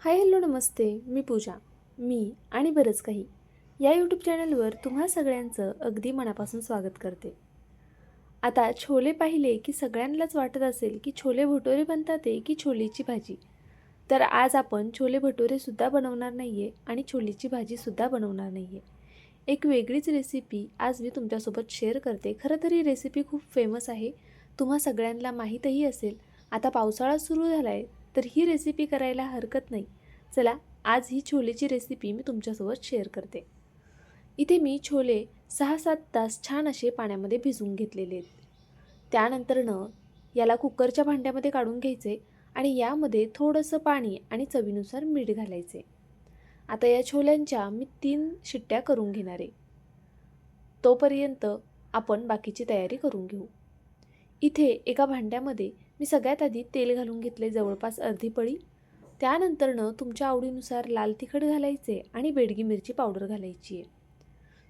Hi hello नमस्ते. मी पूजा. मी आणि बरंच काही या यूट्यूब चॅनलवर तुम्हा सगळ्यांचं अगदी मनापासून स्वागत करते. आता छोले पाहिले की सगळ्यांनाच वाटत असेल की छोले भटुरे बनतात की छोलेची भाजी. तर आज आपण छोले भटुरेसुद्धा बनवणार नाही आहे आणि छोलेची भाजीसुद्धा बनवणार नाही आहे. एक वेगळीच रेसिपी आज मी तुमच्यासोबत शेअर करते. खरं तर ही रेसिपी खूप फेमस आहे. तुम्हा सगळ्यांना माहीतही असेल. आता पावसाळा सुरू झाला आहे तर ही रेसिपी करायला हरकत नाही. चला आज ही छोलेची रेसिपी मी तुमच्यासोबत शेअर करते. इथे मी छोले 6-7 तास छान असे पाण्यामध्ये भिजवून घेतलेले आहेत. त्यानंतरनं याला कुकरच्या भांड्यामध्ये काढून घ्यायचे आणि यामध्ये थोडंसं पाणी आणि चवीनुसार मीठ घालायचे. आता या छोल्यांच्या मी 3 शिट्ट्या करून घेणार आहे. तोपर्यंत आपण बाकीची तयारी करून घेऊ. इथे एका भांड्यामध्ये मी सगळ्यात आधी तेल घालून घेतले जवळपास अर्धी पळी. त्यानंतरनं तुमच्या आवडीनुसार लाल तिखट घालायचे आणि बेडगी मिरची पावडर घालायची आहे.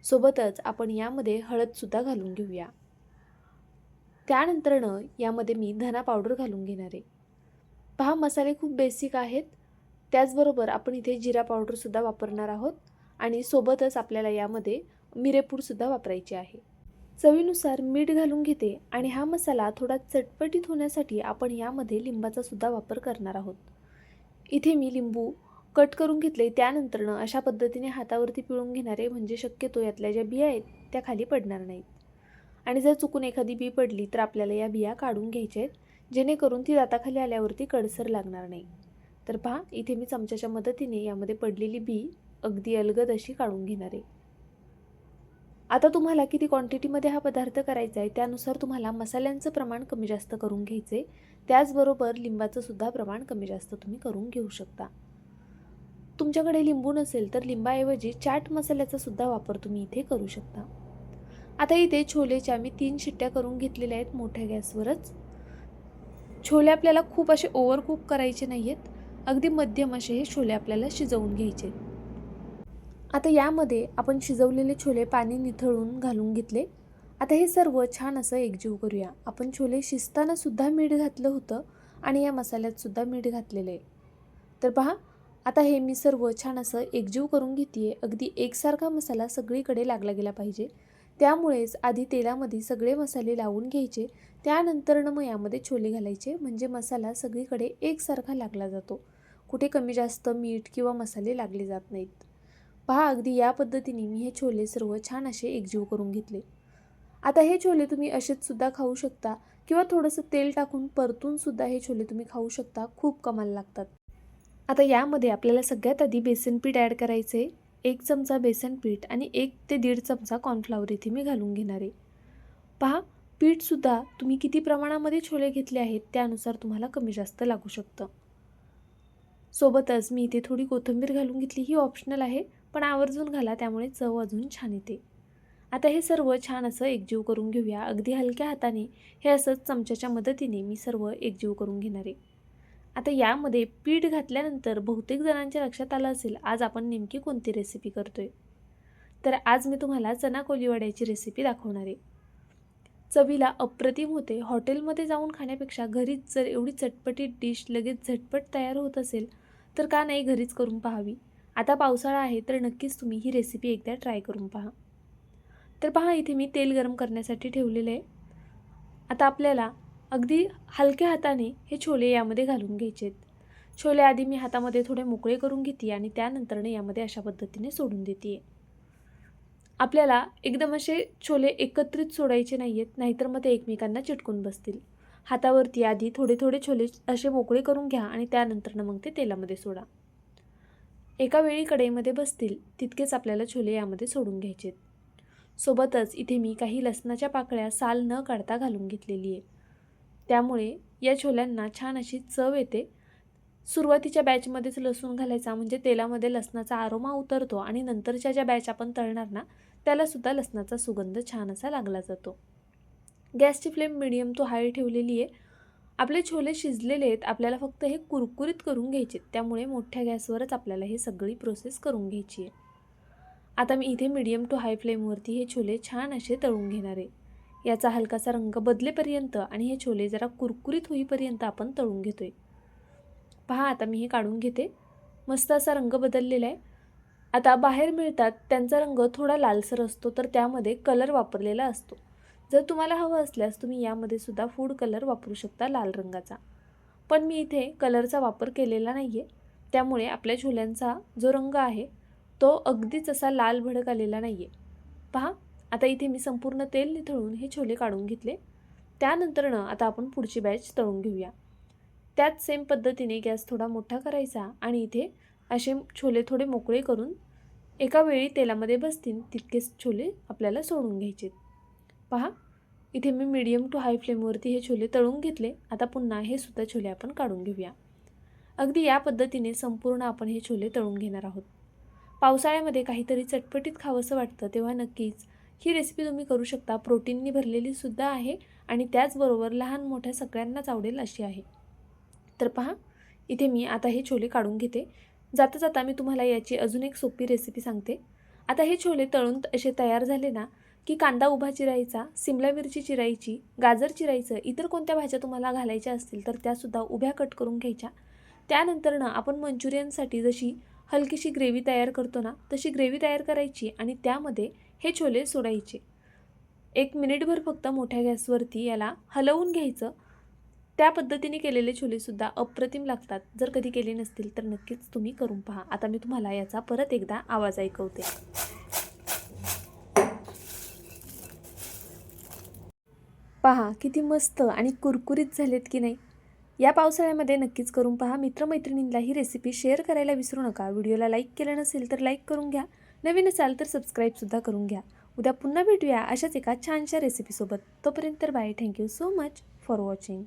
सोबतच आपण यामध्ये हळदसुद्धा घालून घेऊया. त्यानंतरनं यामध्ये मी धना पावडर घालून घेणार आहे. पहा मसाले खूप बेसिक आहेत. त्याचबरोबर आपण इथे जिरा पावडरसुद्धा वापरणार आहोत आणि सोबतच आपल्याला यामध्ये मिरेपूडसुद्धा वापरायची आहे. चवीनुसार मीठ घालून घेते आणि हा मसाला थोडा चटपटीत होण्यासाठी आपण यामध्ये लिंबाचा सुद्धा वापर करणार आहोत. इथे मी लिंबू कट करून घेतले. त्यानंतरनं अशा पद्धतीने हातावरती पिळून घेणारे म्हणजे शक्यतो यातल्या ज्या बिया आहेत त्या खाली पडणार नाहीत. आणि जर चुकून एखादी बी पडली तर आपल्याला या बिया काढून घ्यायच्या आहेत जेणेकरून ती दाताखाली आल्यावरती कडसर लागणार नाही. तर पहा इथे मी चमच्याच्या मदतीने यामध्ये पडलेली बी अगदी अलगद अशी काढून घेणार आहे. आता तुम्हाला किती क्वांटिटीमध्ये हा पदार्थ करायचा आहे त्यानुसार तुम्हाला मसाल्यांचं प्रमाण कमी जास्त करून घ्यायचे. त्याचबरोबर लिंबाचं सुद्धा प्रमाण कमी जास्त तुम्ही करून घेऊ शकता. तुमच्याकडे लिंबू नसेल तर लिंबाऐवजी चाट मसाल्याचा सुद्धा वापर तुम्ही इथे करू शकता. आता इथे छोलेच्या मी 3 शिट्ट्या करून घेतलेल्या आहेत मोठ्या गॅसवरच. छोले आपल्याला खूप असे ओव्हर कुक करायचे नाही आहेत. अगदी मध्यम असे हे छोले आपल्याला शिजवून घ्यायचे. आता यामध्ये आपण शिजवलेले छोले पाणी निथळून घालून घेतले. आता हे सर्व छान असं एकजीव करूया. आपण छोले शिजताना सुद्धा मीठ घातलं होतं आणि या मसाल्यात सुद्धा मीठ घातलेलं आहे. तर पहा आता हे मी सर्व छान असं एकजीव करून घेते. अगदी एकसारखा मसाला सगळीकडे लागला गेला पाहिजे. त्यामुळेच आधी तेलामध्ये सगळे मसाले लावून घ्यायचे. त्यानंतरनं मग यामध्ये छोले घालायचे म्हणजे मसाला सगळीकडे एकसारखा लागला जातो. कुठे कमी जास्त मीठ किंवा मसाले लागले जात नाहीत. पहा अगदी या पद्धतीने मी हे छोले सर्व छान असे एकजीव करून घेतले. आता हे छोले तुम्ही असेच सुद्धा खाऊ शकता किंवा थोडंसं तेल टाकून परतून सुद्धा हे छोले तुम्ही खाऊ शकता. खूप कमाल लागतात. आता यामध्ये आपल्याला सगळ्यात आधी बेसन पीठ ॲड करायचे. 1 चमचा बेसन पीठ आणि 1 ते 1.5 चमचा कॉर्नफ्लॉवर इथे मी घालून घेणार आहे. पहा पीठसुद्धा तुम्ही किती प्रमाणामध्ये छोले घेतले आहेत त्यानुसार तुम्हाला कमी जास्त लागू शकतं. सोबतच मी इथे थोडी कोथिंबीर घालून घेतली. ही ऑप्शनल आहे पण आवर्जून घाला त्यामुळे चव अजून छान येते. आता हे सर्व छान असं एकजीव करून घेऊया. अगदी हलक्या हाताने हे असंच चमच्याच्या मदतीने मी सर्व एकजीव करून घेणार आहे. आता यामध्ये पीठ घातल्यानंतर बहुतेक जणांच्या लक्षात आलं असेल आज आपण नेमकी कोणती रेसिपी करतोय. तर आज मी तुम्हाला चना कोलीवड्याची रेसिपी दाखवणार आहे. चवीला अप्रतिम होते. हॉटेलमध्ये जाऊन खाण्यापेक्षा घरीच जर एवढी चटपटीत डिश लगेच झटपट तयार होत असेल तर का नाही घरीच करून पाहावी. आता पावसाळा आहे तर नक्कीच तुम्ही ही रेसिपी एकदा ट्राय करून पहा. तर पहा इथे मी तेल गरम करण्यासाठी ठेवलेलं आहे. आता आपल्याला अगदी हलक्या हाताने हे छोले यामध्ये घालून घ्यायचे आहेत. छोले आधी मी हातामध्ये थोडे मोकळे करून घेते आणि त्यानंतरने यामध्ये अशा पद्धतीने सोडून देते. आपल्याला एकदम असे छोले एकत्रित सोडायचे नाही आहेत नाहीतर मग ते एकमेकांना चिटकून बसतील. हातावरती आधी थोडे थोडे छोले असे मोकळे करून घ्या आणि त्यानंतरनं मग ते तेलामध्ये सोडा. एका वेळी कढईमध्ये बसतील तितकेच आपल्याला छोले यामध्ये सोडून घ्यायचे आहेत. सोबतच इथे मी काही लसणाच्या पाकळ्या साल न काढता घालून घेतलेली आहे. त्यामुळे या छोल्यांना छान अशी चव येते. सुरुवातीच्या बॅचमध्येच लसूण घालायचा म्हणजे तेलामध्ये लसणाचा अरोमा उतरतो आणि नंतरच्या ज्या बॅच आपण तळणार ना त्यालासुद्धा लसणाचा सुगंध छान असा लागला जातो. गॅसची फ्लेम मिडियम टू हाय ठेवलेली आहे. आपले छोले शिजलेले आहेत. आपल्याला फक्त हे कुरकुरीत करून घ्यायचे. त्यामुळे मोठ्या गॅसवरच आपल्याला हे सगळी प्रोसेस करून घ्यायची आहे. आता मी इथे मिडियम टू हाय फ्लेमवरती हे छोले छान असे तळून घेणार आहे. याचा हलकासा रंग बदलेपर्यंत आणि हे छोले जरा कुरकुरीत होईपर्यंत आपण तळून घेतोय. पहा आता मी हे काढून घेते. मस्त असा रंग बदललेला आहे. आता बाहेर मिळतात त्यांचा रंग थोडा लालसर असतो, तर त्यामध्ये कलर वापरलेला असतो. जर तुम्हाला हवं असल्यास तुम्ही यामध्ये सुद्धा फूड कलर वापरू शकता लाल रंगाचा. पण मी इथे कलरचा वापर केलेला नाही आहे, त्यामुळे आपल्या छोल्यांचा जो रंग आहे तो अगदीच असा लाल भडक आलेला नाही आहे. पहा, आता इथे मी संपूर्ण तेल निथळून हे छोले काढून घेतले. त्यानंतरनं आता आपण पुढची बॅच तळून घेऊया. त्याच सेम पद्धतीने गॅस थोडा मोठा करायचा आणि इथे असे छोले थोडे मोकळे करून एका वेळी तेलामध्ये बसतील तितकेच छोले आपल्याला सोडून घ्यायचे. पहा, इथे मी मीडियम टू हाय फ्लेमवरती हे छोले तळून घेतले. आता पुन्हा हे सुद्धा छोले आपण काढून घेऊया. अगदी या पद्धतीने संपूर्ण आपण हे छोले तळून घेणार आहोत. पावसाळ्यामध्ये काहीतरी चटपटीत खावंसं वाटतं तेव्हा नक्कीच ही रेसिपी तुम्ही करू शकता. प्रोटीननी भरलेली सुद्धा आहे आणि त्याचबरोबर लहान मोठ्या सगळ्यांनाच आवडेल अशी आहे. तर पहा, इथे मी आता हे छोले काढून घेते. जाता जाता मी तुम्हाला याची अजून एक सोपी रेसिपी सांगते. आता हे छोले तळून असे तयार झाले ना, की कांदा उभा चिरायचा, सिमला मिरची चिरायची, गाजर चिरायचं, इतर कोणत्या भाज्या तुम्हाला घालायच्या असतील तर त्यासुद्धा उभ्या कट करून घ्यायच्या. त्यानंतरनं आपण मंचुरियनसाठी जशी हलकीशी ग्रेव्ही तयार करतो ना, तशी ग्रेव्ही तयार करायची आणि त्यामध्ये हे छोले सोडायचे. 1 मिनिटभर फक्त मोठ्या गॅसवरती याला हलवून घ्यायचं. त्या पद्धतीने केलेले छोलेसुद्धा अप्रतिम लागतात. जर कधी केले नसतील तर नक्कीच तुम्ही करून पहा. आता मी तुम्हाला याचा परत एकदा आवाज ऐकवते. पहा, किती मस्त आणि कुरकुरीत झालेत की नाही. या पावसाळ्यामध्ये नक्कीच करून पहा. मित्रमैत्रिणींना ही रेसिपी शेअर करायला विसरू नका. व्हिडिओला लाईक केलं नसेल तर लाईक करून घ्या. नवीन असाल तर सबस्क्राईबसुद्धा करून घ्या. उद्या पुन्हा भेटूया अशाच एका छानशा रेसिपीसोबत. तोपर्यंत bye. Thank you so much for watching.